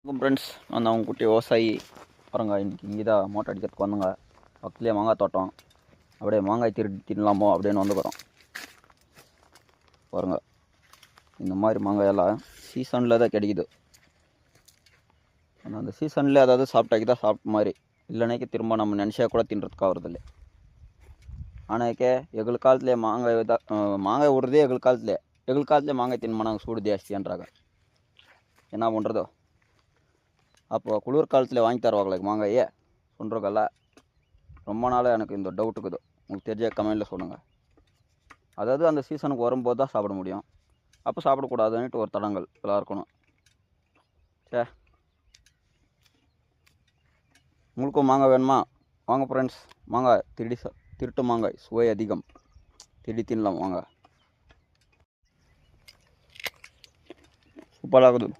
Friends, நான் தான் உங்கள் குட்டி விவசாயி. பாருங்க, இன்றைக்கி இங்கே தான் மோட்டர் அடிக்கிறதுக்கு வந்தோங்க. பக்கத்துலேயே மாங்காய் தோட்டம். அப்படியே மாங்காய் திருடி தின்னலாமோ அப்படின்னு வந்துக்கிறோம். பாருங்க, இந்த மாதிரி மாங்காயெல்லாம் சீசனில் தான் கிடைக்குது. ஆனால் அந்த சீசன்லேயே அதாவது சாப்பிட்டாக்கி தான் சாப்பிட்ட மாதிரி, இல்லைனாக்கி திரும்ப நம்ம நினச்சா கூட தின்றதுக்கு ஆகிறதில்ல. ஆனாக்கே எங்கள் காலத்துலேயே மாங்காய் தான் மாங்காய் விடுறதே எங்கள் காலத்துலேயே மாங்காய் தின்மா நாங்கள் சூடு ஜாஸ்தின்றாங்க. என்ன பண்ணுறதோ. அப்போ குளிர் காலத்தில் வாங்கி தருவாங்களே மாங்காயே சொல்கிறக்கல்ல. ரொம்ப நாளாக எனக்கு இந்த டவுட்டுக்குது. உங்களுக்கு தெரிஞ்ச கமெண்டில் சொல்லுங்கள். அதாவது அந்த சீசனுக்கு வரும்போது தான் சாப்பிட முடியும். அப்போ சாப்பிடக்கூடாதுன்ட்டு ஒரு தடங்கள் எல்லாம் இருக்கணும். சே, உங்களுக்கும் மாங்காய் வேணுமா? வாங்க ஃப்ரெண்ட்ஸ், மாங்காய் திருட்டு மாங்காய் சுவை அதிகம். திருடி தின்னலாம் வாங்க. சூப்பராக இருக்குது.